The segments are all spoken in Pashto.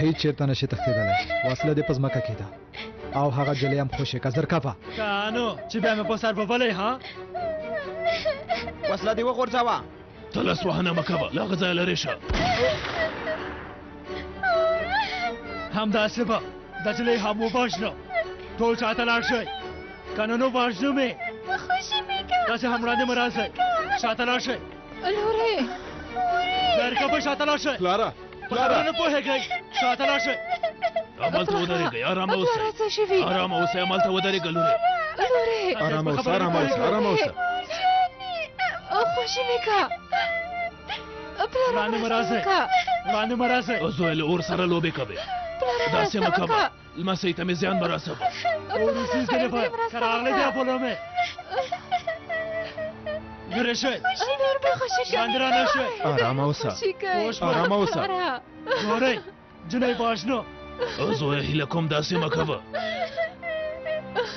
هیڅ چېرته نشي تښتېدلی وسله دې په ځمکه کې ده او هغه جلۍ هم خوشې که زر کفه کانو چې بیا مې په سر ببلی ها وسله دې وغورځوه ته لاس وهنه مه کوه له هغه ځایه لرې شه همداسې به دا جلۍ هم وباژنه ټول شاته لاړ شئ که نه نو باژنم یې خوشي مې کوه داسې هم وړاندې مه راځئ شاته لاړ شئ لورې لرې به شاته لاړ شئ پلاره په خبره نه پوهېږئ شاته لاړ شئ همالته ودرېږئ ارامه اوسئ ارامه اوسئ همالته ودرېږه لورې ارامه اوسه ارامه اوسه ارامه اوسه خوشي مې کوه وړاندې مه راځئ وړاندې مه راځئ زوی له اور سره لوبې کوې داسې مه کوه لمسۍ ته مې زیان مه رسوه اورسي زنفه که راغلی دی اپولو مې لرې شئ وړاندې رانه شئ ارامه اوسه پوه شوئ ارامه اوسه ګورئ جنۍ باژنو زویه هیله کوم داسې مه کوه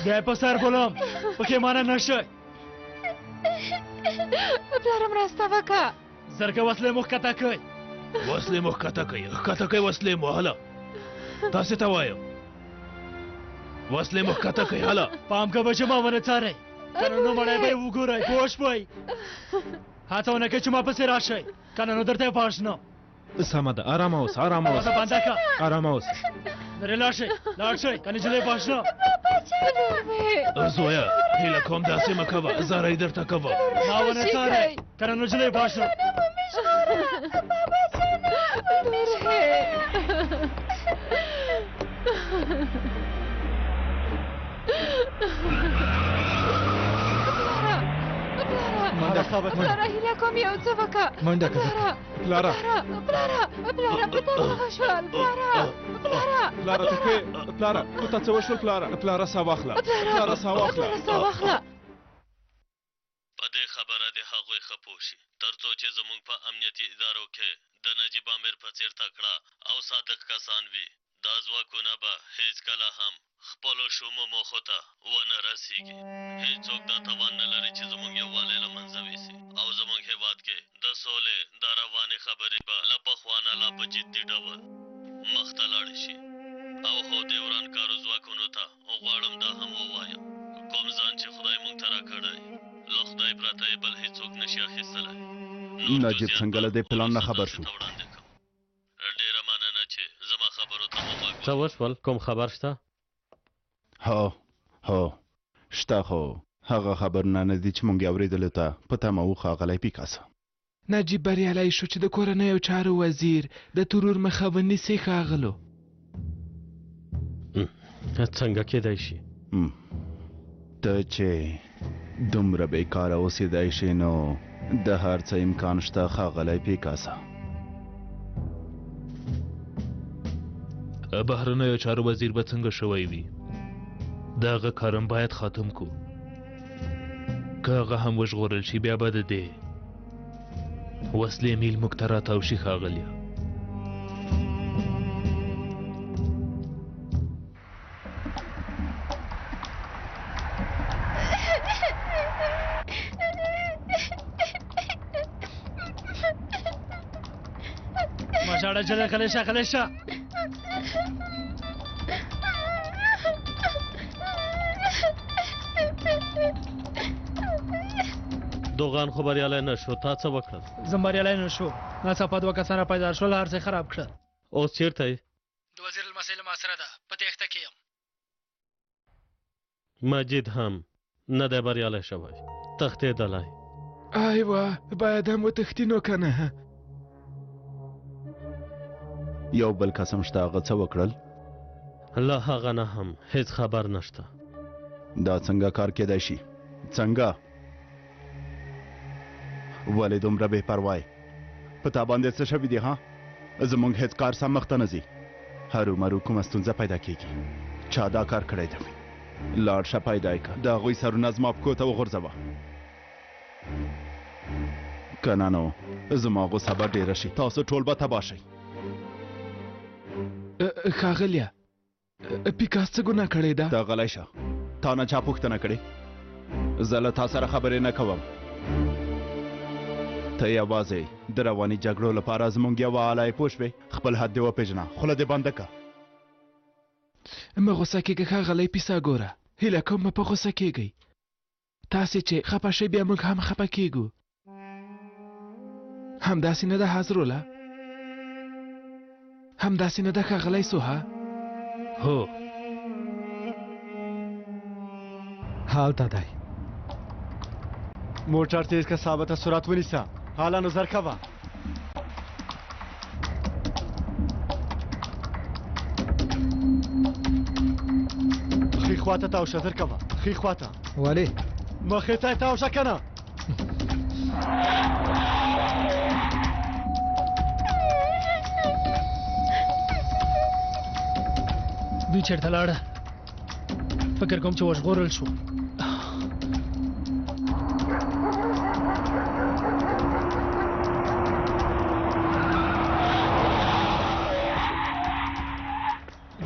بیا یې په سر بولم پښېمانه نه شئ پلاره مرسته وکړه زرګه وسلې مو ښکته کړئ وسلې مو ښکته کوي ښکته کوي وسلې مو هله تاسې ته وایم وسلې مو ښکته کوي هله پام کوه چې ما ونه څارئ که نه نو مړی به یې وګورئ پوه شوئ هڅه ونه کوئ چې ما پسې راشئ که نه نو درته یې باژنه سمه ده ارامه اوسه ارامه اوسه بنده کړه ارامه اوسه لرې لاړ شئ لاړ شئ که نجلۍ باژنه زویه هیله کوم داسې مه کوه زاری درته کوه ما ونه څارئ که نه نجلۍ باژنه پلاره هیله کوم یو څه وکړه منډه که پلاره پلاره په تا دغه شول پلاره ته کې پلاره په تا څه وشول پلاره ساه واخله پلاره ساه واخله په دې خبره د هغوی ښه پوه شي تر څو چې زموږ په امنیتي ادارو کې د نجیب امیر په څېر تکړه او صادق کسان وي دا ځواکونه به هیڅکله هم خپلو شومو موخو ته ونه رسیږي هیڅوک دا توان نه لري چې زموږ یووالی له منځه ویسي او زموږ هېواد کې د سولې دا روانې خبرې به له پخوا نه لا په جدي ډول مخته لاړې شي او هو دې ورانکارو ځواکونو ته غواړم دا هم ووایم کوم ځان چې خدای موږ ته راکړی له خدای پرته یې بل هیڅوک نشي اخیستلی نجیب څنګه له دې پلان نه خبر شو ډېره مننه چې زما خبرو ته مو غوږ څه وشول کوم خبر شته هو شته خو هغه خبرونه نه دي چې مونږ یې اورېدلو ته په تمه و ښاغلی پیکاسه نجیب بریالی شو چې د کورنیو چارو وزیر د ترور مخه ونیسي ښاغلو څنګه کېدای شي ته چې دومره بېکاره اوسېدی شي نو د هر څه امکان شته ښاغلی پیکاسه بهرنیو چارو وزیر به څنګه شوی وي د هغه کارم باید ختم کو که هغه هم وژغورل شي بیا به د دې وسلې میل موږ ته راتاو شي ښاغلیه ما ژاړه جلۍ غلی شه غلی شه دوغان خو بریالی نه شو تا څه وکړل زه بریالی نه شو ناڅاپه دوه کسان راپیدا شول هر څه یې خراب کړل اوس چېرته یې د وزیر لمسی له ما سره ده په تېښته کې یم مجید هم نه دی بریالی شوی تښتېدلی ایوه باید هم وتښتي نو که نه یو بل قسم شته هغه څه وکړل له هغه نه هم هیڅ خبر نشته دا څنګه کار کېدای شي څنګه ولې دومره بې پروای په تا باندې څه شوي دي ها زموږ هیڅ کار سم مخته نه ځي هرومرو کومه ستونزه پیدا کېږي چا دا کار کړی دی لاړ شه پیدا یې کړه د هغوی سرونه زما پښو ته وغورځوه که نه نو زما غوسه به ډېره شي تاسو ټول به تباه شئ ښاغلیه پیکاس څه ګناه کړې ده ته غلی شه تا نه چا پوښتنه کړې زه له تا سره خبرې نه کوم ته یوازې د رواني جګړو لپاره زمونږ یوه آله یې پوه شوې خپل حد دې وپېژنه خوله دې بنده که مه غوسه کېږه ښاغلی پیسه ګوره هیله کوم مه په غوسه کېږئ تاسې چې خفه شئ بیا موږ هم خفه کېږو همداسې نه ده حضروله همداسې نه ده ښاغلی سوها هو هالته دی موټر تیز که ثابته سرعت ونیسه حالا نظر کوه ښي خواته تاوشه زر کوه ښي خواته ولې مخې ته یې تاوشه که نه دوی چېرته لاړه فکر کوم چې وژغورل شو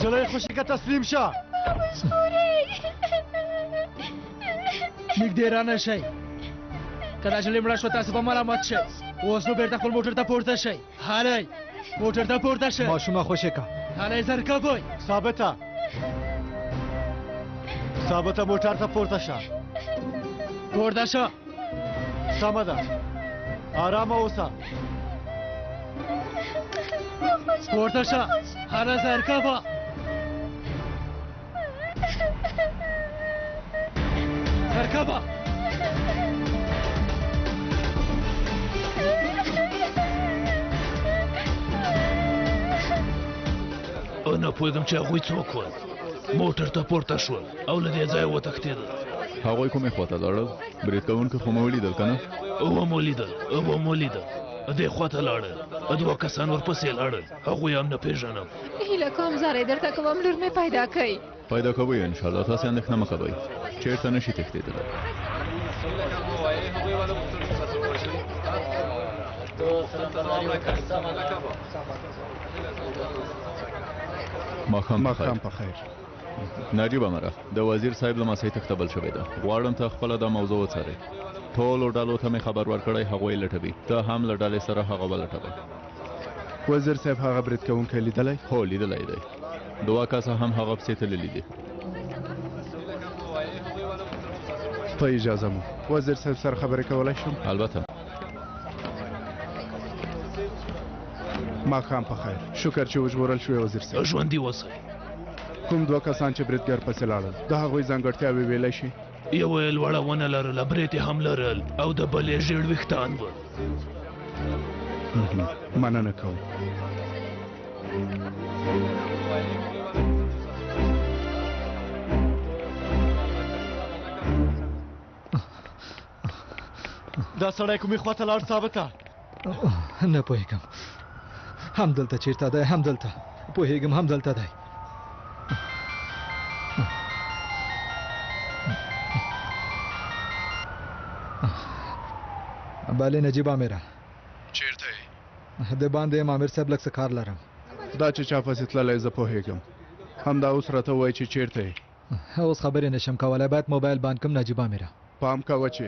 جلوی خوشی که تسلیم شه نږدې رانه شئ که دا نجلۍ مړه شوه تاسې به ملامت شئ اوس نو بېرته خپل موټر ته پورته شئ هلئ موټر ته پورته شئ ماشومه خوشې که هلئ زر کوئ ثابته موټر ته پورته شه پورته شه سمه ده آرامه اوسه پورته شه هله زر کوه زر کوه نه پوهېږم چې هغوی څوک ول موټر ته پورته شول او له دې ځایه وتښتېدل هغوی کومې خواته لاړل برید کوونکي خو مې ولیدل که نه ومو لیدل دې خواته لاړل دوه کسان ورپسې لاړل هغوی هم نه پېژنم هیله کوم زاری درته کوم لور مې پیدا کړئ پیدا کوئ انشاءالله تاسې اندېښنه مه کوئ چېرته نه شي تښتېدلی ماښام په خیر نجیبه مره د وزیر صاحب لمسی تښتبل شوې ده غواړم ته خپله دا موضوع وڅارې ټولو ډلو ته مې خبر ورکړی هغوی لټوي ته هم له ډلې سره هغه ولټوه وزیر صاحب هغه برید کوونکی لیدلی هو لیدلی دی دوه کسه هم هغه پسې تللي دي په اجازه مو وزیر صاحب سره خبرې کولی شم البته ماښام په خیر شکر چې وژغورل شوې وزیر صاحب ژوندي اوسئ کوم دوه کسان چې بریدګر پسې لاړل د هغوی ځانګړتیاوې ویلی شي یوه یې لوړه ونه لرله برید یې هم لرل او د بلې ژیړ ویښتان ول مننه کوم دا سړی کومې خواته لاړ ثابته نه پوهېږم همدلته چېرته دی همدلته پوهېږم همدلته دی بله نجیب عامره چېرته یې د باندې یم عامر صاحب لږ څه کار لرم دا چې چا پسې تللی زه پوهېږم همدا اوس راته ووایي چې چېرته یې اوس خبرې نشم کولی باید موبایل بند کړم نجیب عامره پام کوه چې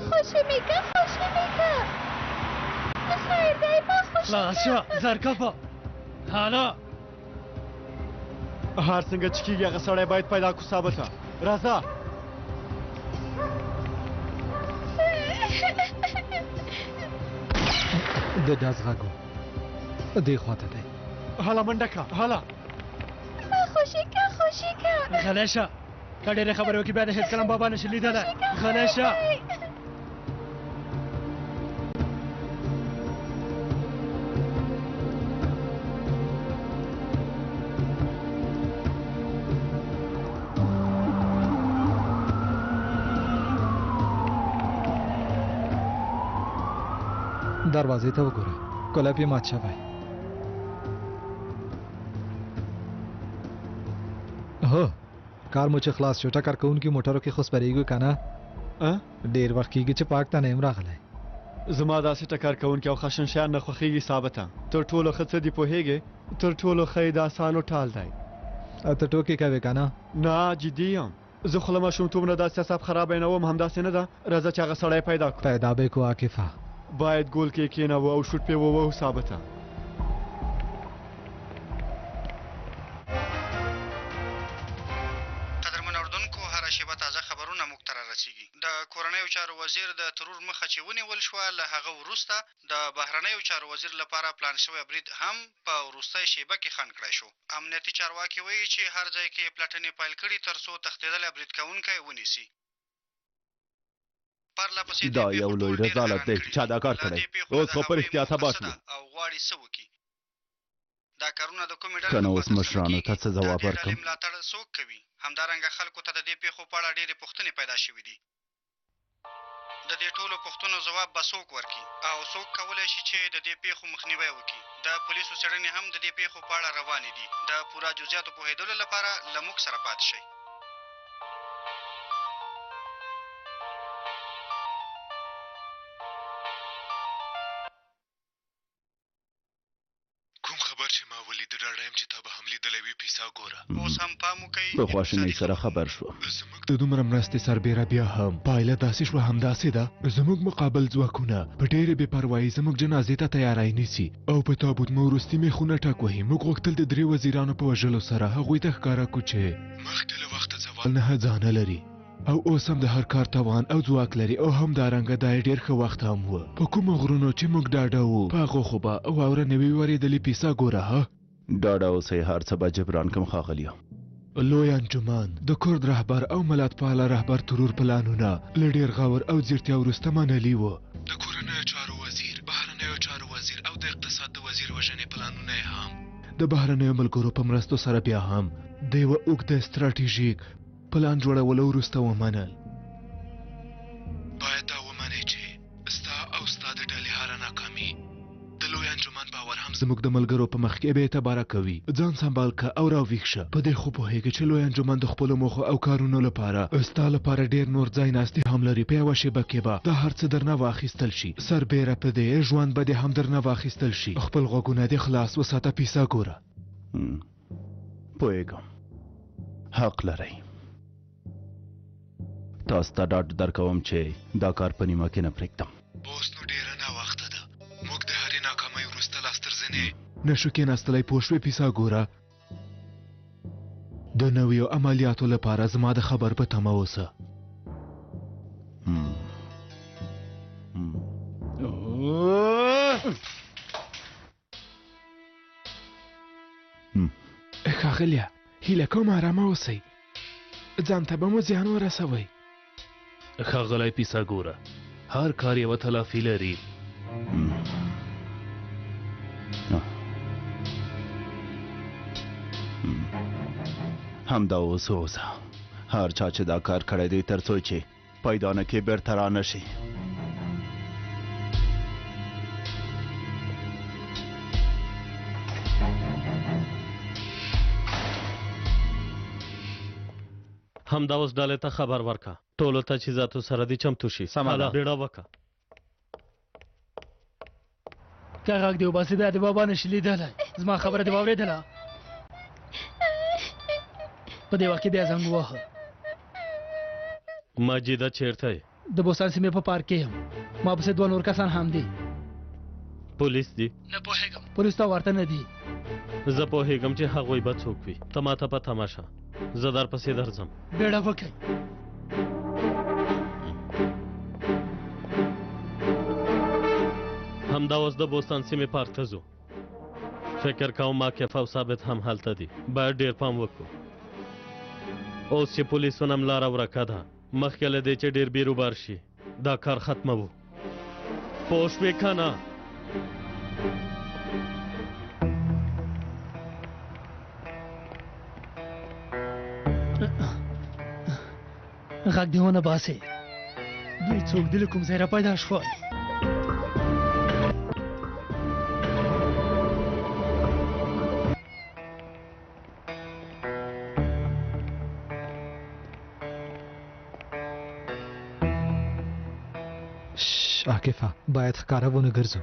خوشی میکه بخیر دی ما خوشی خلاص شه زر کوه هله هر څنګه چې کېږي هغه سړی باید پیدا کړو ثابته راځه د ډز غږ و دې خواته دی هله منډه کړه هله خوشی که غلی شه که ډېرې خبرې وکړي بیا د هېڅ کلم بابا نشي لیدلی غلی شه دروازې ته وګوره کلب یې مات شوی هو کار مو چې خلاص شو ټکر کوونکي موټرو کې خو سپرېږو که نه ډېر وخت کېږي چې پاک ته نه یم راغلی زما داسې ټکر کوونکي او خشن شیان نه خوښېږي ثابته تر ټولو ښه څه دې پوهېږې تر ټولو ښه یې د اسانو ټال دی ته ټوکې کوې که نه نه جدي یم زه خو له ماشومتوب نه داسې اعصاب خرابینوم همداسې نه ده راځه چې هغه سړی پیدا کړو پیدا به کو عاکفه باید ګول کې کېنوو او شوټ پې ووهو ثابته قدرمن اردوونکو هره شیبه تازه خبرونه موږ ته رارسېږي د کورنیو چارو وزیر د ترور مخه چې ونیول شوه له هغه وروسته د بهرنیو چارو وزیر لپاره پلان شوی برید هم په وروستۍ شیبه کې خنډ کړی شو امنیتي چارواکي وایي چې هر ځای کې پلټنې پیل کړي تر څو تښتېدلی برید کوونکی ونیسي دا یو لوی رضالت دی چا دا کار کړی اوس خو په رښتیا تباه شو او غواړي څه وکړي دا کارونه د کومې ډلې که نه اوس مشرانو ته څه ځواب ورکړم د دې ډلې ملاتړ څوک کوي همدارنګه خلکو ته د دې پیښو په اړه ډېرې پوښتنې پیدا شوي دي د دې ټولو پوښتنو ځواب به څوک ورکړي او څوک کولی شي چې د دې پیښو مخنیوی وکړي د پولیسو څېړنې هم د دې پیښو په اړه روانې دي د پوره جزئیاتو پوهېدلو لپاره له موږ سره پاتې شئ اوس هم پام وکړئ په خواشینۍ سره خبر شو د دومره مرستې سربیره بیا هم پایله داسې شوه همداسې ده زموږ مقابل ځواکونه په ډېرې بې پروایي زموږ جنازې ته تیاری نیسي او په تابوت مو وروستي میخونه ټک وهي موږ غوښتل د 3 وزیرانو په وژلو سره هغوی ته ښکاره کړو چې مخکې له وخته زوال نه هڅانه لري او اوس هم د هر کار توان او ځواک لري او همدارنګه دا یې ډېر ښه وخت هم و په کومو غرونو چې موږ ډاډه وو په هغو خو به واوره نه وي ورېدلې پیسه ګوره ها ډاډه اوسئ هر څه به جبران کم ښاغلیو لوی انجمن د کورد رهبر او ملتپاله رهبر ترور پلانونه له ډېر غور او ځیرتیا وروسته منلي وو د کورنیو چارو وزیر بهرنیو چارو وزیر او د اقتصاد د وزیر وژنې پلانونه یې هم د بهرنیو ملګرو په مرستو سره بیا هم د یوه اوږده ستراتیژیک پلان جوړولو وروسته ومنل باید دا ومنئ چې ستا او ستا د ډلې هره ناکامي د لوی انجمن باور هم زموږ د ملګرو په مخ کې بې اعتباره کوي ځان سنبال که او راویښ شه په دې خو پوهېږې چې لوی انجمن د خپلو موخو او کارونو لپاره ستا لپاره ډېر نور ځای ناستي هم لري په یوه شېبه کې به دا هر څه درنه واخیستل شي سربیره په دې ژوند به دې هم درنه واخیستل شي خپل غوږونه دې خلاص وساته پیسه ګوره پوهېږم حق لرئ تاسو ته ډاډ درکوم چې دا کار په نیمه کې نه پرېږدم اوس نو ډېره ناوخته ده موږ د هرې ناکامۍ وروسته لاس تر زنې نشو کېناستلی پوه شوې پیسه ګوره د نویو عملیاتو لپاره زما د خبر په تمه اوسه ښاغلیه هیله کوم ارامه اوسئ ځان ته به مو زیان ورسوئ ښاغلی پیسه ګوره هر کار یوه تلافي لري همدا اوس اوسه هر چا چې دا کار کړی دی تر څو چې پیدا نه کې بیرته را نه شي همدا اوس ډلې ته خبر ورکه ټولو تجهیزاتو سره دې چمتو شي هله بیړه وکړه که غږ دې وباسي دا د بابا نشي لیدلی زما خبره دې واورېدله په دې وخت کې بیا زنګ ووهه مجیده چیرته یې د بوستان سیمې په پارک کې یم ما پسې 2 نور کسان هم دي پولیس دي نه پوهېږم پولیس ته ورته نه دي زه پوهېږم چې هغوی به څوک وي ته ماته په تماشه زه در پسې درځم بیړه وکړئ همدا اوس د بوستان سیمې پارک ته ځو فکر کوم ماکف او ثابت هم هلته دي باید ډېر پام وکړو اوس چې پولیسونه هم لاره ورکه ده مخکې له دې چې ډېر بیروبار شي دا کار ختموو پوه شوې که نه غږ دې ونه باسې دوی څوک دي له کوم ځای را پیدا شول عاکفه باید ښکاره ونه ګرځو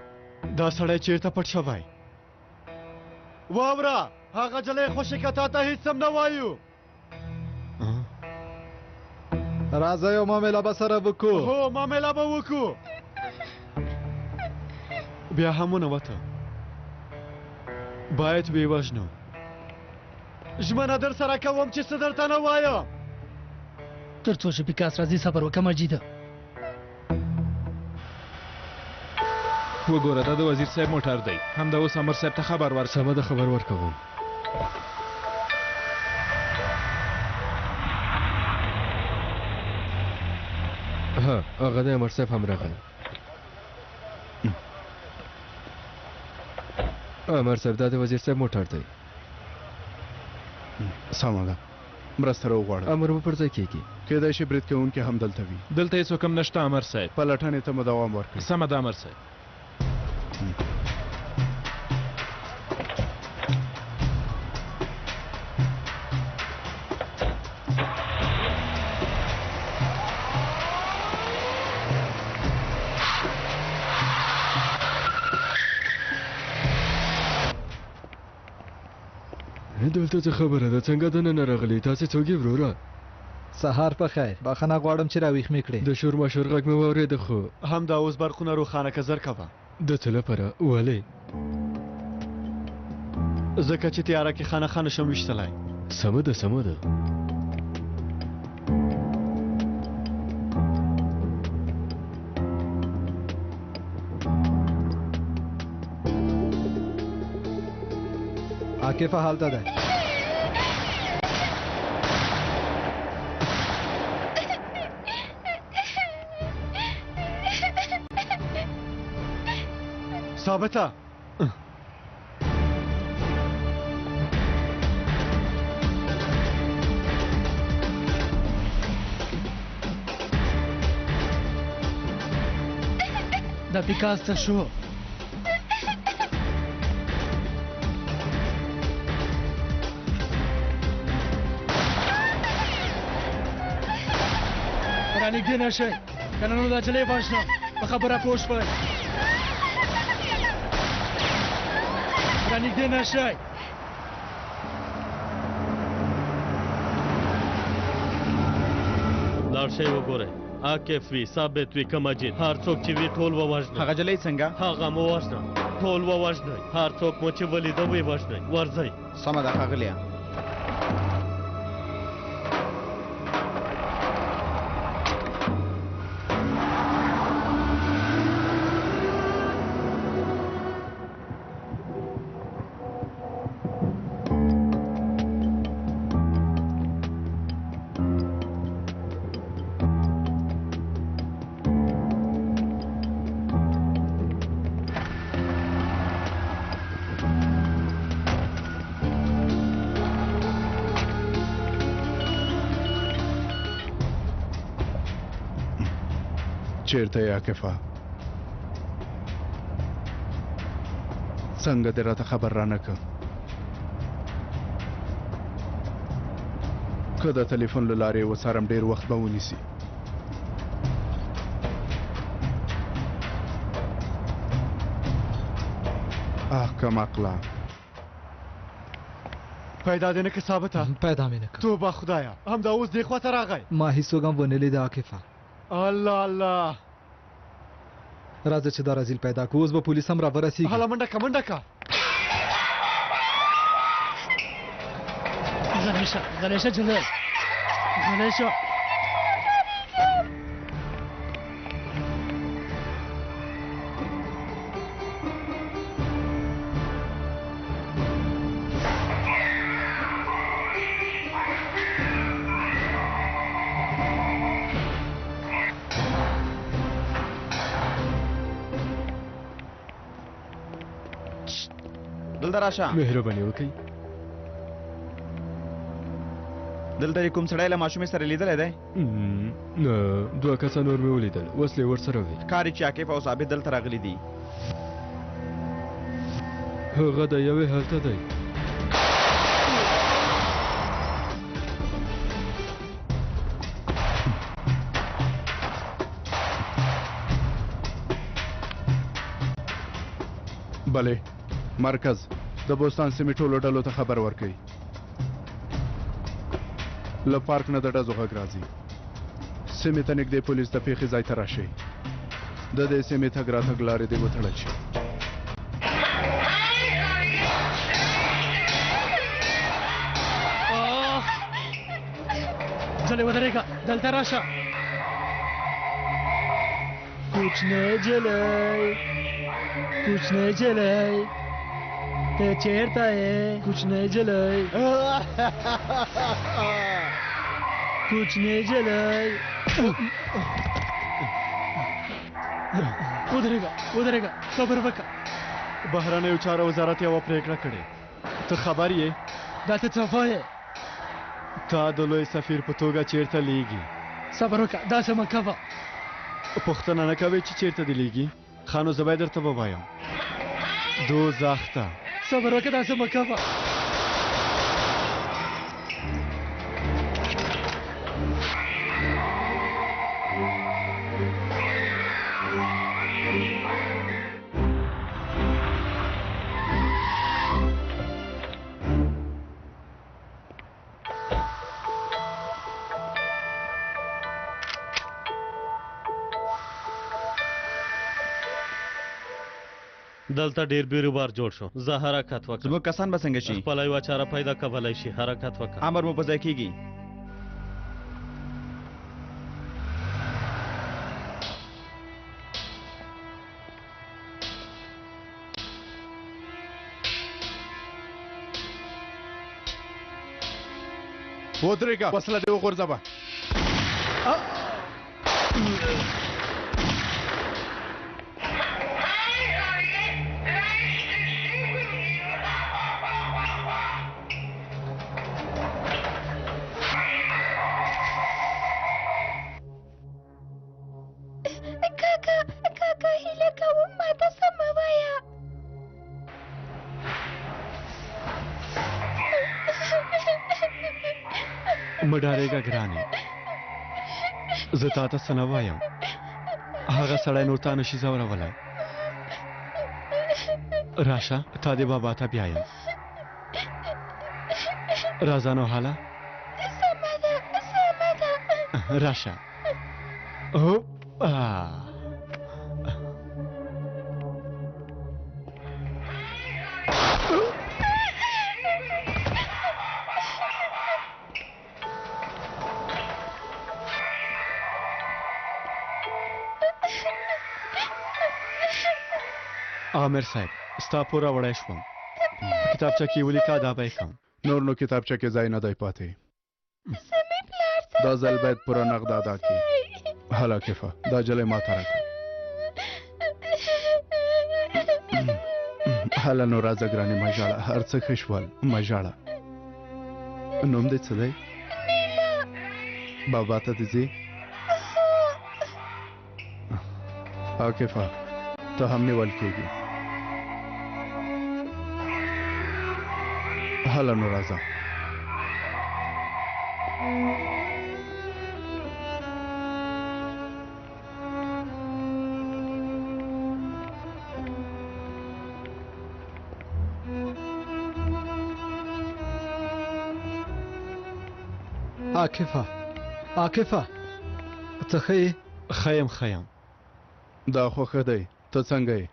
دا سړی چیرته پټ شوی واوره هغه جلۍ خوشي که تا ته هېڅ هم نه وایو راځه یو معامله به سره وکړو. هو معامله به وکړو. بیا هم ونوته. باید ویې وژنو. ژمنه در سره کوم چې څه درته نه وایم. تر څو چې پیکاس راځي صبر وکړه مجیده. وګوره دا د وزیر صاحب موټر دی. همدا اوس امر صاحب ته خبر ورکړه. سمه ده خبر ورکوم. ها هغه د امر صاحب هم راغلی. امر صاحب دا د وزیر صاحب موټر دی. سمه ده مرسته راوغواړه. امر به پر ځای کېږي. کېدای شي برید کوونکی هم دلته وي. دلته هېڅوک هم نشته امر صاحب. پلټنې ته مو دوام ورکړئ. سمه ده امر صاحب. دلته څه خبره ده؟ څنګه دننه راغلی؟ تاسې څوک یې وروره؟ سهار په خیر. بخښنه غواړم چې راویښ مې کړې. د شور ماشور غږ مې واورېده خو همدا اوس برقونه روښانه که زر کوه. د څه لپاره؟ ولې؟ ځکه چې تیاره کې خانه نشم ویشتلی. سمه ده سمه ده. عاکفه هلته ده. ثابته دا پیکاس څه شو؟ رانږدې نه شئ کنه نو دا چلی وژنه. په خبره پوه شوئ. رانږدې نه شئ. لاړ شئ وګورئ. عاکف وي ثابت وي که مجید هر څوک چې وي ټول ووژنئ. هغه جلی څنګه؟ هغه مو وژنه. ټول ووژنئ. هر څوک مو چې ولیده ویې وژنئ. ورځئ. سمه ده ښاغلیه. چیرته یې عاکفه؟ څنګه دې راته خبر رانه کړ؟ که د تلیفون له لارې وڅارم ډېر وخت به ونیسي. کم عقله. پیدا دې نه که ثابته؟ پیدا مې نه کړ. توبه خدایه همدا اوس دې خواته راغی. ما هیڅوک هم ونه لیده عاکفه. الله الله. راځه چې دا رازیل پیدا کړو. اوس به پولیس هم راورسېږي. هله منډه که منډه که. غلی شه غلی شه جلال غلی شه. دلته راشه. مهربانی وکړئ. دلته کوم سړی له ماشومې سره لیدلی دی؟ نه دوه کسان نور مې ولیدل. وسلې ورسره وې. ښکاري چې عاکف او ثابت دلته راغلي دي. هغه د یوې هلته دی. بلې مرکز د بوستان سیمې ټولو ډلو ته خبر ورکړي. له پارک نه د ډزو غږ راځي. سیمې ته نږدې پولیس د پیښې ځای ته راشئ د دې سیمې تګ راتګ لارې دې وتړل شي جلې ودرېږه دلته راشه کوچنی جلی ته چېرته یې کوچنی جلی ودرېږه صبر وکړه بهرنیو چارو وزارت یوه پرېکړه کړې ته خبر یې دا ته څه وایې تا د لوی سفیر په توګه چیرته لیږي صبر وکړه داسې مه کوه پوښتنه نه کوې چې چیرته دې لیږي ښه نو زه باید درته ووایم دوزخ ته صبر وکړه داسې مه کوه دلته ډیر بیروبار جوړ شو زه حرکت وکړم زموږ کسان به څنګه شي خپله یوه چاره پیدا کولی شي حرکت وکړه امر مو په ځای کېږي ودرېږه وسله دې وغورځوه کاکا هیله کوم ماته څه مه وایه مه ډارېږه ګرانې زه تا ته څه نه وایم هغه سړی نور تا نشي ځورولی راشه تا دې بابا ته بیایم راځه نو حاله سمه ده راشه عامر صاحب ستا پوره وړی شوم په کتابچه کې ولیکه دا به یې کوم نور نو کتابچه کې ځای نه دی پاتې دا ځل باید پوره نقد ادا کړي هله کفه دا جلۍ ما ته راکړه هله نو راځه ګرانې مه ژاړه هر څه ښه شول مه ژاړه نوم دې څه دی بابا ته دې ځې عاقفه ته هم نیول کېږي هله نو راځه عاقفه ته ښه یې ښه یم دا خو ښه دی ته څنګه یې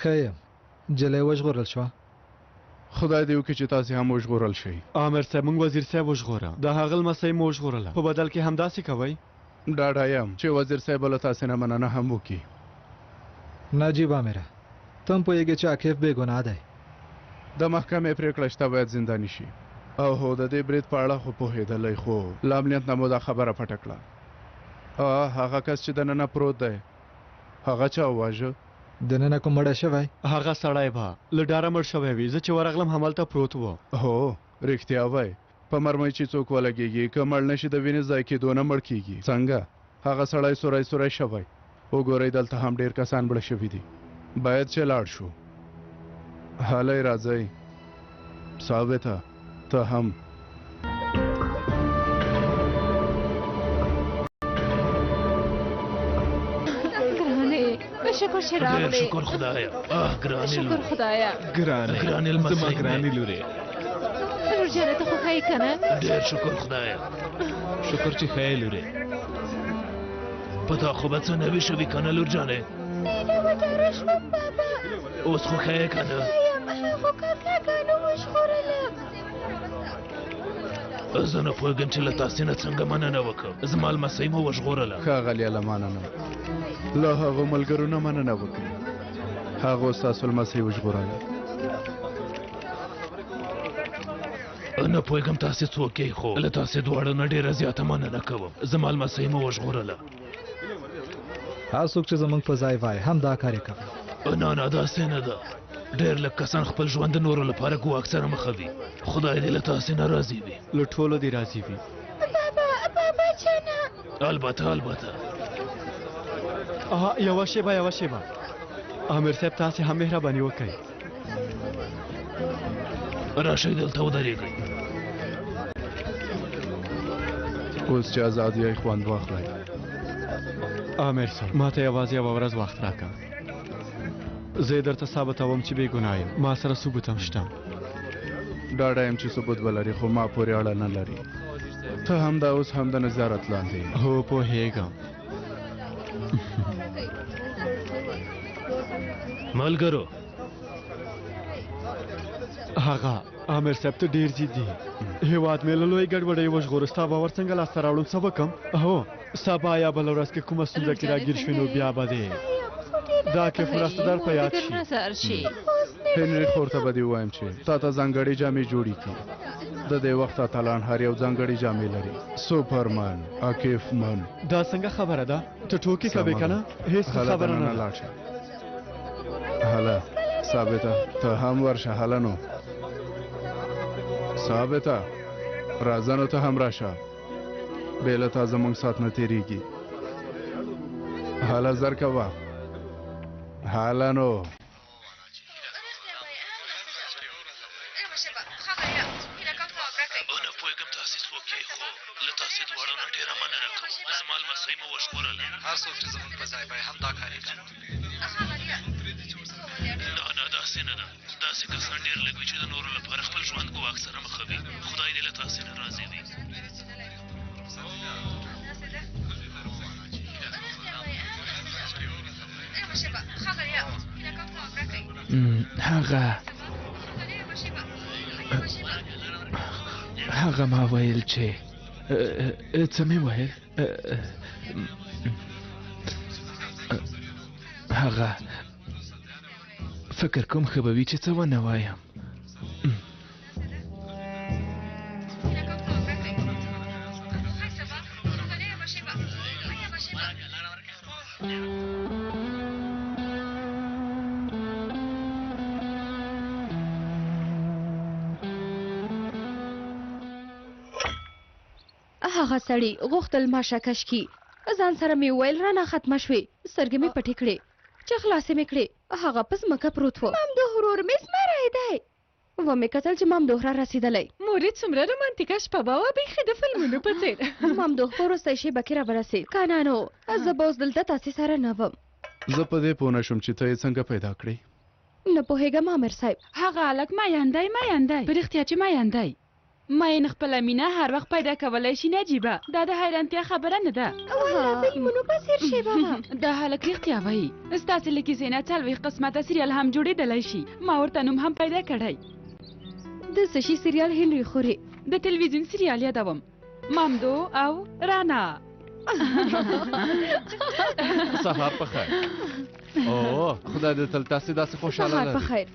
ښه یم جلۍ وژغورل شوه خدای دې وکړي چې تاسې هم وژغورل شئ عامر صاحب موږ وزیر صاحب وژغوره د هغه لمسی مو وژغورله په بدل کې همداسې کوئ ډاډه یم چې وزیر صاحب له تاسې نه مننه هم وکړي نجیب عامره ته هم پوهېږې چې عاقف بې ګناه دی د محکمې پرېکړه شته باید زنداني شي او هو د دې برید په اړه خو پوهېدلی خو له امنیت نه مو دا خبره پټه کړه هغه کس چې دننه پروت دی هغه چا وواژه دننه کوم مړه شوی هغه سړی به له ډاره مړ شوی وي زه چې ورغلم همالته پروت و هو رښتیا وای په مرمۍ چې څوک ولګېږي که مړ نشي د وینې ځای کېدو نه مړ کېږي څنګه هغه سړی سوری شوی وګورئ دلته هم ډېر کسان مړه شوي دي باید چې لاړ شو هلئ راځئ ثابته ته هم شکر چې راغلې شکر خدایا ګرانې شکر خدایا ګرانې زما ګرانې لورې لور جانه ته خو ښه یې که نه ډېر شکر خدایا شکر چې ښه یې لورې په تا خو به څه نوي شوي که نه لور جانې زینه وداره شوم بابا اوس خو ښه یې که نه خو کاکاګانو وژغورله زه نه پوهېږم چې له تاسې نه څنګه مننه وکړم زما لمسۍ مو وژغورله ښاغلیه له مننه له هغو ملګرو نه مننه وکړي هغو ستاسو لمسۍ وژغورله نه پوهېږم تاسې څوک یې خو له تاسې دواړو نه ډېره زیاته مننه کوم زما لمسۍ مو وژغورله هر څوک چې زمونږ په ځای وای هم دا کار یې کوي نه داسې نه ده ډېر لږ کسان خپل ژوند د نورو لپاره ګواښ سره مخه وي خدای دې له تاسې نه راضي وي له ټولو دې راضي وي بابا جانه البته یوه شیبه امیر صاحب تاسې هم مهرباني وکړئ راشئ دلته ودرېږئ اوس چې ازادي یې خوند واخلئ امیر صاحب ما ته یوازې یوه ورځ وخت راکړه زه یې درته ثابتوم چې بې ګناه یم ما سره ثبوت هم شته ډاډه یم چې ثبوت ولري خو ما پورې اړه نه لري ته همدا اوس هم د نظارت لاندې هو پوهېږم ملګرو هغه امیر صاحب ته ډېر جدي هېواد مې له لویې ګډوډۍ وژغوره ستا باور څنګه لاسته راوړم څه وکړم هو سبا یا بله ورځ کې کومه ستونزه کې راګیر شوې نو بیا به دی دا کې فراسته در په یاد شي هنري خور ته به دې ووایم چې تا ته ځانګړې جامې جوړې کړي د دې وخت اتلان هر یو ځانګړې جامې لري سوپرمن عاکفمن دا څنګه خبره ده ته ټوکې کوې که نه هېڅ خبره نه لاړ شه هله ثابته ته هم ورشه هله نو ثابته راځه نو ته هم راشه بې له تا زموږ سات نه تېرېږي هله زر کوه هله نو نه پوهېږم تاسې څوک یې خو له تاسې دواړو نه ډېره مننه کوم زما لمسۍ مو وژغورله هر څوک چې زمونږ په ځای وای هم دا کار یې کوي نه داسې نه ده داسې کسان ډېر لږ وي چې د نورو لپاره خپل ژوند ګواښ سره مخه وي خدای دې له تاسې نه راضي وي هغه ما ویل چې څه مې ویل هغه فکر کوم ښه به وي چې څه ونه وایم هغه سړی غوښتل ما شکش کی ځان سره مې ویل رانه ختمه شوې سترګې مې پټې کړې چې خلاصې مې کړې هغه په ځمکه پروت و ممدوح ورور مې زمری دی ومې کتل چې ممدوح را رسېدلی مورې څومره رومانتیکه شپه به وه بیخي د فلمونو په څېر ممدوح په وروستۍ شېبه کې راورسېد که نه نو زه به اوس دلته تاسې سره نه وم زه په دې پوه نه شوم چې ته یې څنګه پیدا کړې نه پوهېږم امیر صاحب هغه هلک مین دی په رښتیا چې مین دی مین خپله مینه هر وخت پیدا کولی شي نجیبه دا د حیرانتیا خبره نه ده فلمونو په څېر شېبه وه دا هلک رښتیا وایي ستاسې له کیسې نه 40 قسمته سریال هم جوړېدلی شي ما ورته نوم هم پیدا کړی د څه شي سریال هنري خورې د تلویزیون سریال یادوم مامدو او رانا سهار په خیر او خدای دې تل تاسې داسې خوشحاله سهار په خیر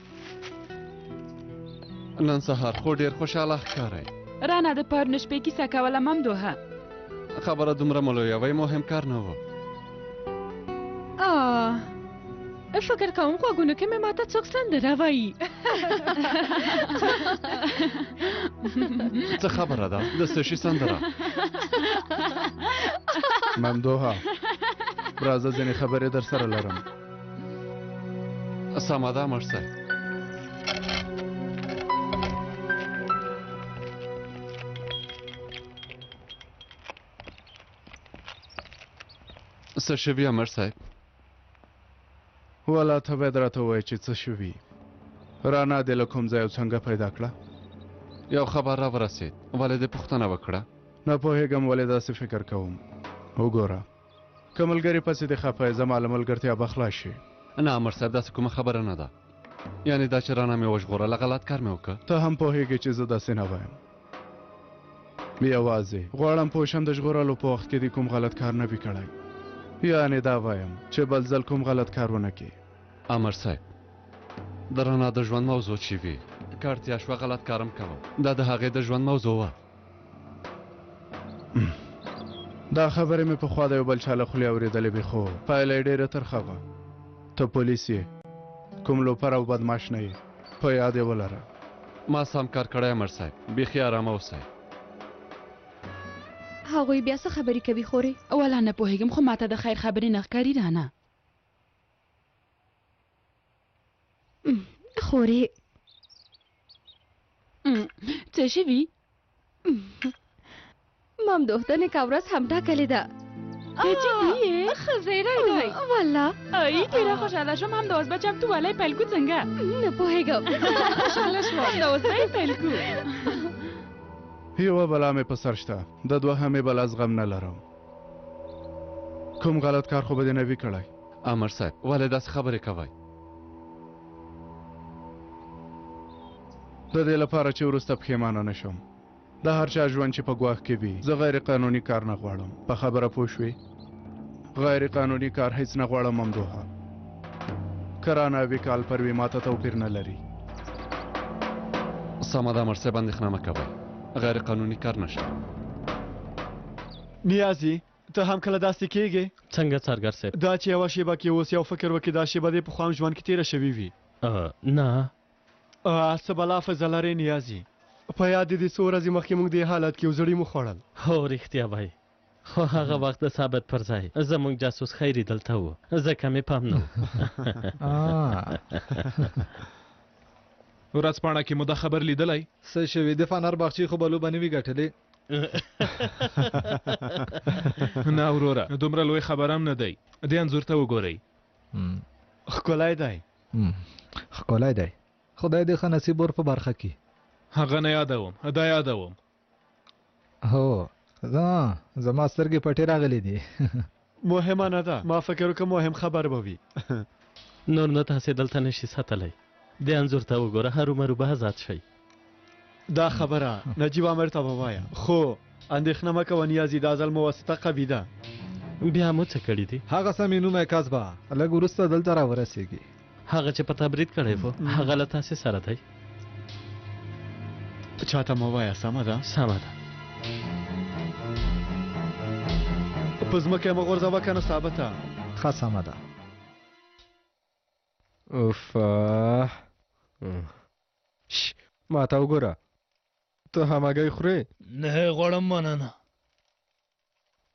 نن سهار خو ډېر خوشحاله ښکارئ رانا د پرون شپې کیسه کوله ممدوحه خبره دومره ملویوی مهم کار نه و فکر کوم غوږونو کې مې ماته څوک سندره وایي څه خبره ده د څه شي سندره ممدوحه راځه ځینې خبرې در سره لرم سمه ده مړ صاحب څه شوي امر صاحب والا ته باید راته ووایې چې څه شوي رانا دې له کوم ځای څنګه پیدا کړه یو خبر را ورسېد ولې دې پوښتنه وکړه نه پوهېږم ولې داسې فکر کوم وګوره که ملګري پسې دې خفه زما له ملګرتیا به خلاص شي. نه امر صاحب داسې کومه خبره نه ده، یعنې دا چې رانه مې وژغورله غلط کار مې وکړه. ته هم پوهېږې چې زه داسې نه وایم. یوازې غواړم پوه شم د ژغورلو په وخت کې دې کوم غلط کار نه وي کړی، یعنې دا وایم چې بل ځل کوم غلط کار ونه کړي. امر صاحب د رڼا د ژوند موضوع چې وي که اړتیا شوه غلط کارم کوم، دا د هغې د ژوند موضوع وه. دا خبرې مې پخوا د یو بل چا له خولې اورېدلې وې، خو پایله یې ډېره ترخه وه. ته پولیس یې، کوم لوپر او بدماش نه یې، په یاد یې ولره. ما سم کار کړی امر صاحب، بیخي ارامه اوسئ. هغوی بیا څه خبرې کوي خورې؟ ولا نه پوهېږم، خو ماته د خیر خبرې نه ښکاري رانه. خورې څه شوي؟ ممدوح د نیکه ورځ هم ټاکلې ده. ته جدي یې؟ ښه زیری دی والله. ای ډېره خوشحاله شوم. هم د اوس به چمتووالی پیل کړو څنګه؟ نه پوهېږم. خوشحاله شوم. د اوس به یې پیل کړو. یوه بلا مې په سر شته، د دوهمې بلا زغم نه لرم. کوم غلط کار خو به دې نه وي کړی. امر صاحب ولې داسې خبرې کوئ؟ د دې لپاره چې وروسته پښیمانه نه شم. د هر چا ژوند چې په ګواښ کې وي، زه غیر قانوني کار نه غواړم. په خبره پوه شوې؟ غیر قانوني کار هیڅ نه غواړم ممدوحه. که رانه وي کال پر وي ماته توپیر نه لري. سمه ده امر صاحب اندېښنه مه کوئ، غیر قانوني کار نشته. نیازي ته هم کله داسې کېږې؟ څنګه څارګر صاحب؟ دا چې یوه شیبه کې اوس یو فکر وکړې دا شیبه دې پخوا هم ژوند کې تېره شوې وي. نه څه بلا فضه لرې نیازي؟ په یاد دې څو ورځې مخکې موږ دې حالت کې وزړي مو خوړل. هو رښتیا وایي، خو هغه وخت د ثابت پر ځای زمونږ جاسوس خیري دلته و، ځکه مې پام نه و. ورځپاڼه کې مو دا خبر لیدلی؟ څه شوي د فنر باغچې خو بلو به نه وي ګټلې. نه وروره، دومره لوی خبر هم نه دی. دې انځور ته وګورئ. ښکلی دی. ښکلی دی. خدای دې ښه نصیب ور په برخه کې. هغه نه یادوم، دا یادوم. هو زما سترګې پټې راغلې دي. مهمه نه ده، ما فکر وکړم مهم خبر به وي. نور نه تاسې دلته نشي ساتلی. دې انځور ته وګوره، هرومرو به آزاد شئ. دا خبره نجیب امر ته ووایه، خو اندېښنه مه کوه نیازي، دا ځل مو واسطه قوي ده. بیا مو څه کړي دي؟ هغه سمې نومی کس به لږ وروسته دلته راورسېږي. هغه چې په تبرید کړی و هغه له تاسې سره دی. چاته مه وایه، سمه ده؟ سمه ده. په ځمکه یې مه غورځوه که نه ثابته. ښه سمه ده. اوف ما ته وګوره، ته هماګۍ خورې؟ نه غواړم مننه.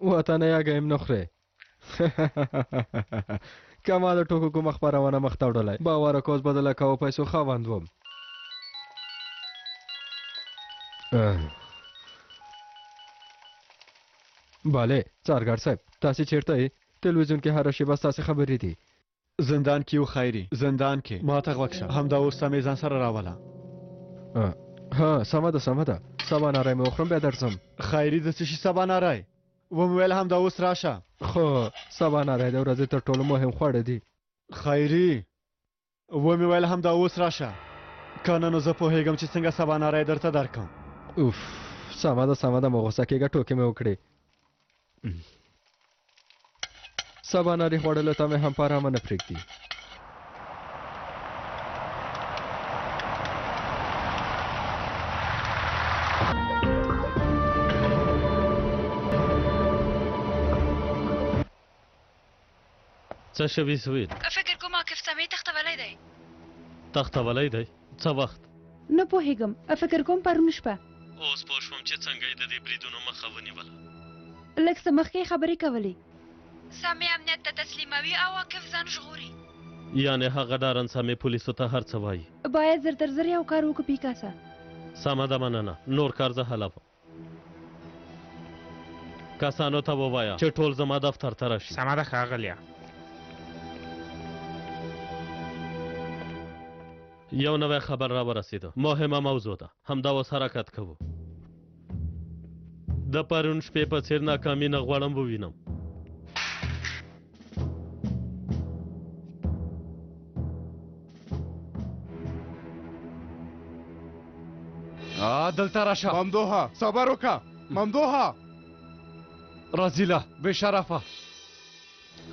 وته نه یاګۍ هم نه خورې؟ که ما د ټوکو کومه خپرونه مخ ته وړلی، باوره کوز بدله کوه پیسو خاوند وم. باله څارګر صاحب تاسې چیرته یې؟ تلویزیون کې هره شیبه ستاسې خبرې دي. زندان کې یو خیري، زندان کې. ما ته غوږ شه، همدا اوس سمې ځان سره راوله. ها سمه ده سمه ده. سبا ناری مې وخورم بیا درځم. خیري د څه شي سبا ناری؟ ومې ویل همدا اوس راشه. خو سبا ناری د ورځې تر ټولو مهم خواړه دي. خیري ومې ویل همدا اوس راشه، که نه نو زه پوهېږم چې څنګه سبا ناری درته درکم. اوف سمه ده مه غوسه کېږه، ټوکې مې وکړې. سبا ناری خوړلو ته مې هم په ارامه نه پرېږدي. څه شوي سویل؟ فکر کوم عاقف سمې تختولی دی. تختولی دی؟ څه وخت؟ نه پوهېږم، فکر کوم پرون شپه. اوس پوه شوم چې څنګه یې د دې بریدونو مخه ونیوله. لږ څه مخکې خبرې کولې. سمې امنیت ته تسلیموي او عاقف ځان ژغوري. یعنې هغه ډارن سمې پولیسو ته هر څه وایي. باید زر تر زر یو کار وکړو پیکاسه. سمه ده مننه، نور کار زه حلوم. کسانو ته ووایه چې ټول زما دفتر ته راشي. سمه ده ښاغلیه. یو نوی خبر را ورسېده، مهمه موضوع ده، همدا اوس حرکت کوو. د پرون شپې په څېر ناکامي نه غواړم ووینم. دلته راشه ممدوحه صبر وکړه ممدوحه رازیله بې شرفه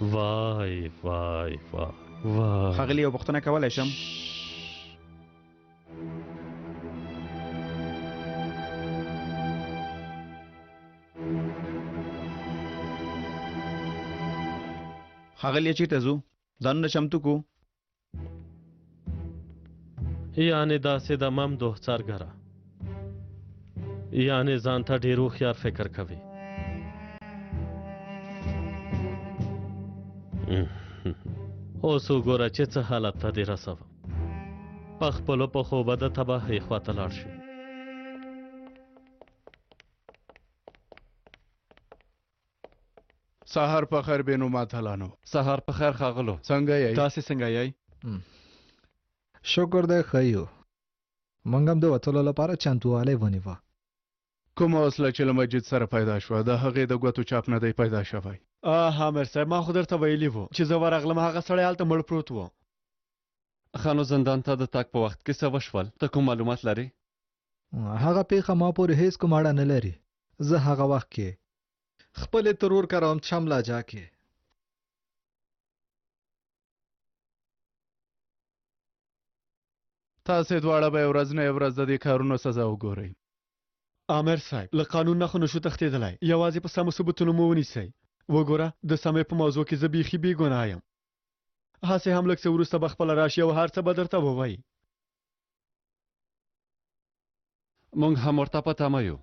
وای وای وای وای ښاغلي یو پوښتنه کولی شم ښاغلیه چېرته ځو ځانونه چمتو کو یعنې داسې د ممدوح څارګره یعنې ځان ته ډېر هوښیار فکر کوي اوس وګوره چې څه حالت ته دې رسوم په خپلو پښو به د تباهۍ خواته لاړ شي سهار په خیر بینو ماتلانو سهار په خیر ښاغلو څنګه یې تاسې څنګه یې شکر دی ښه یو موږ هم د وتلو لپاره چمتووالی ونیوه کومه وسله چې له مسجد سره پیدا شوه د هغې د ګوتو چاپ نه دی پیدا شوی حامر صاحب ما خو درته ویلي وو چې زه ورغلم هغه سړی هلته مړ پروت و خانو زندان ته د تګ په وخت کې څه وشول ته کوم معلومات لرې هغه پیښه ما پورې هیڅ کوم اړه نه لري زه هغه وخت کې خپلې ترور کروم چم لاجا کې تاسې دواړه به یې ورځ نه ورځ د دې کارونو سزا وګورئ عامر صاحب له قانون نه خو نشو تښتېدلی یوازې په سمو ثبوتونو مو ونیسئ وګوره د سمې په موضوع کې زه بیخي بې ګناه یم هسې هم لږ څه وروسته به خپله راشي او هر څه به درته ووایي موږ هم ورته په تمه یو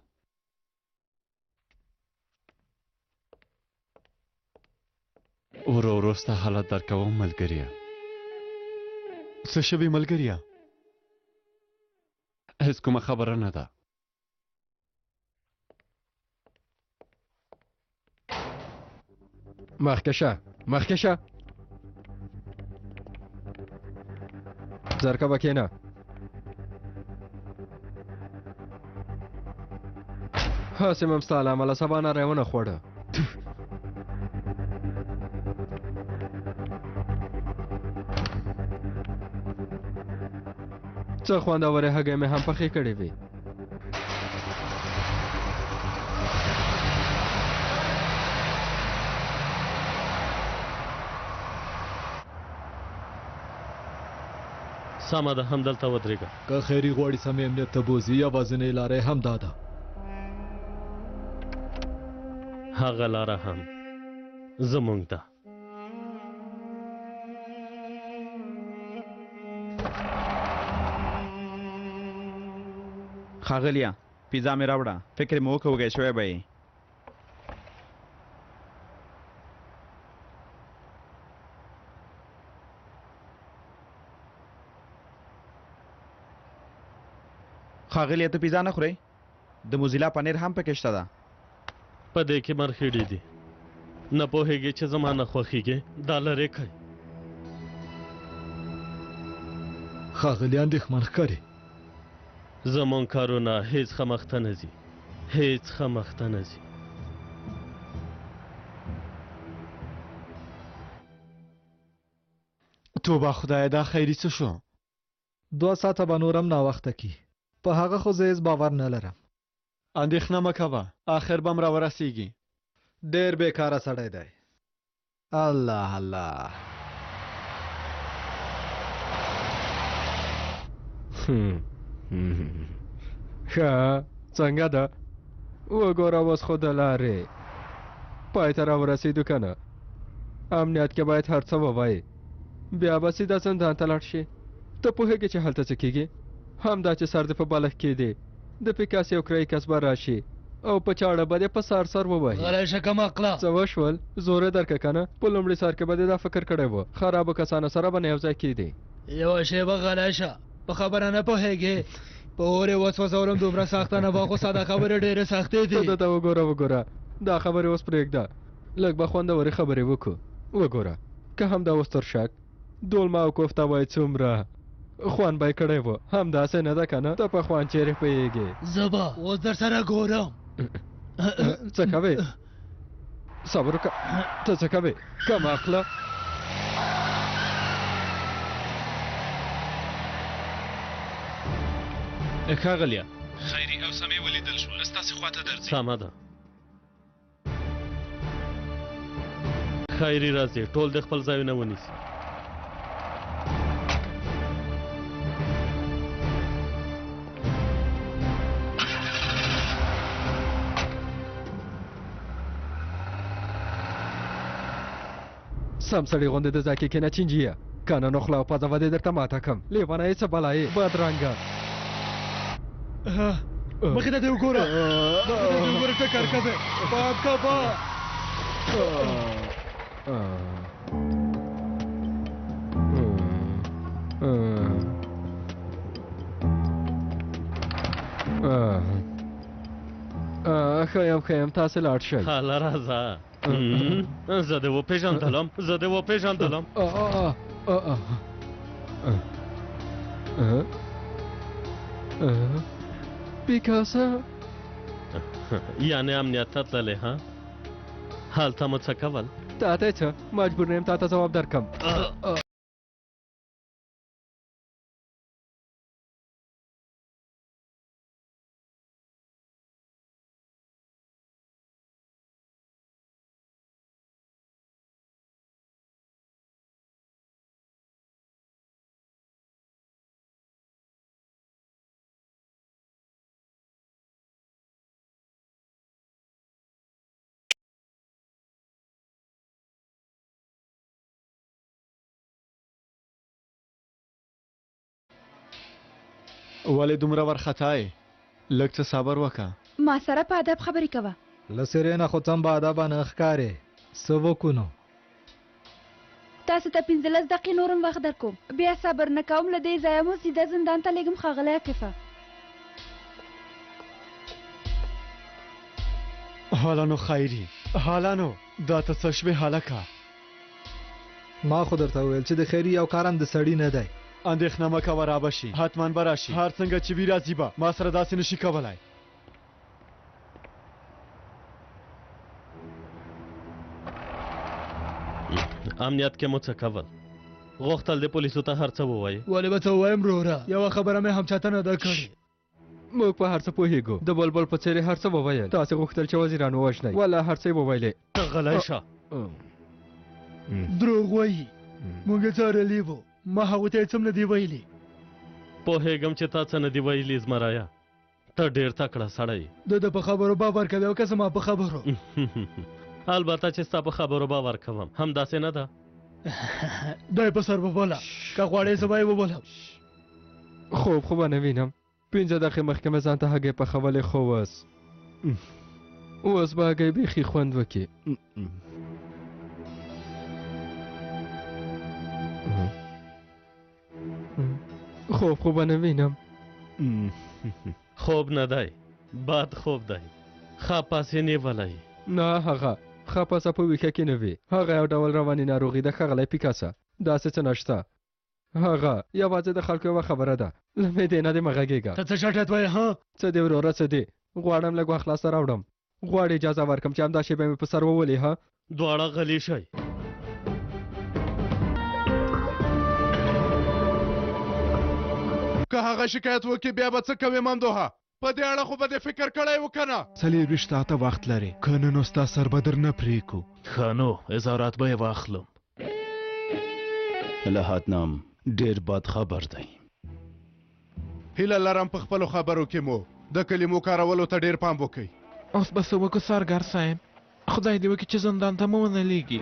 ورو ورو ستا حالت درک کوم ملګریه څه شوي ملګریه هیڅ کومه خبره نه ده مخکشه زرکه بکینه هاسم هم ستا له امله سبا ناری ونه خوړه څه خوندورې هګۍ مې هم پخې کړې وې سمه ده همدلته ودرېږه که خیري غواړي سمې امنیت ته بوځي یوازینۍ لاره هم دا ده هغه لاره هم زمونږ ده ښاغلیه پیزا مې راوړه فکر مې وکړ وږی شوی به یې ښاغلیه ته پیزا نه خورې د موزیلا پنیر هم پکې شته ده په دې کې مرخیړي دي نه پوهېږې چې زما نه خوښېږې دا لرې کړئ ښاغلي اندېښمن ښکاري زمونږ کارونه هیڅ ښه مخته نه ځي هیڅ ښه مخته نه ځي توبه خدایه دا خیري څه شو 2 ساعته به نور هم ناوخته کی په هغه خو زه هیڅ باور نه لرم اندېښنه مه کوه آخر به م راورسېږي ډېر بېکاره سړی دی الله الله ښه څنګه ده وګوره اوس خو د لارې پای ته راورسېدو که نه امنیت کې باید هر څه ووایي بیا به سیده زندان ته لاړ شي ته پوهېږې چې هلته څه کېږي همدا چې سر دې په بالښت کې دی د پیکاسې او کرایي کس به راشي او په چاړه به دې په سر سر ووهي غلی شه کم عقله څه وشول زور یې درکه که نه په لومړي سر کې به دې دا فکر کړی و خرابو کسانو سره به نه یو ځای کېدی یوه شېبه غلی شه په خبره نه پوهېږې په اور یې وسوځولم دومره سخته نه به خو ساده خبرې ډېرې سختې دي ته ته وګوره دا خبرې اوس پرېږده لږ به خوندورې خبرې وکړو وګوره که همدا اوس تر شک دولمه او کوفته وای څومره خوان به یې کړی و همداسې نه ده که نه ته په خوان چیرې پوهېږې زه به اوس در سره ګورم څه کوې صبر وکړه ته څه کوې کم عقله ښاغلیه خیري او سمې ولیدل شول ستاسې خواته درځي سمه ده خیري راځي ټول د خپل ځایونه ونیسي سم سړی غوندې د ځای کې کېنه چینجیه کنه نو خوله او پزه به دې درته ماته کړم لیونی څه بلایې بدرنګه مخې ته دې وګوره ټکر ښځې پاک کا پا ښه یم تاسې لاړ شئ هله راځه زه دې وپېژندلم پیکاسه یعنې امنیت ته تللې ها هلته مو څه کول تا ته څه مجبور نه یم تا ته ځواب درکړم ولې دومره وارخطا یې لږ څه صبر وکړه ما سره په ادب خبرې کوه له سرې نه خو څم به ادبه نه ښکارې څه وکړو نو تاسو ته 15 دقیقې نورم وخت درکوم بیا صبر نه کوم له دې ځایه مو سیده زندان ته لېږم ښاغلی عاکفه حالا نو خیري حالا نو دا ته څه شوې هلکه ما خو درته وویل چې د خیري یو کارم د سړي نه دی اندېښنه مه کوه رابه شي حتما به راشي هر څنګه چې وي راځي به ما سره داسې نشي کولی امنیت کې مو څه کول غوښتل د پولیسو ته هر څه ووایي ولې به څه ووایم وروره یوه خبره مې هم چاته نه ده کړې موږ په هر څه پوهېږو د بلبل په څېر هر څه وویل تاسې غوښتل چې وزیران ووژنئ والله هر څه یې وویلې غلی شه دروغ وایي موږ یې څارلي وو ما هغوی ته یې څه نه دي ویلي پوهېږم چې تا څه نه دي ویلي زمرایه ته ډېر تکړه سړی د په خبرو باور کوي او که زما په خبرو البته چې ستا په خبرو باور کوم همداسې نه ده دی په سر وبوله که غواړې زه به یې وبولم خوب خو به نه وینم 15 دقیقې مخکې مې ځان ته هګۍ پخولې خو اوس به هګۍ بیخي خوند وکړي خوب خو به نه وینم خوب نه دی بد خوب دی ښه پاسې نیولی نه هغه ښه پاسه په ویښه کې نه وي هغه یو ډول رواني ناروغي ده ښاغلی پیکاسه داسې څه نشته هغه یوازې د خلکو یوه خبره ده له معدې نه دې مه غږېږه ته څه شټیات وایې ها څه دې وروره څه دې غواړم لږ وخت لاسته راوړم غواړې اجازه ورکړم چې همدا شیبه مې په سر وولې ها دواړه غلی شئ که هغه شکایت وکړي بیا به څه کوې ممدوحه په دې اړه خو به دې فکر کړی و که نه 40 ساعته وخت لرې که نه نو ستا سر به در نه پرېږو ښه نو اظهارات به یې واخلم له حدنام ډېر بد خبر دی هیله لرم په خپلو خبرو کې مو د کلمو کارولو ته ډېر پام وکړئ اوس به څه وکړو سارګر صاحب خدای دې وکړي چې زندان ته مو ونه لیږي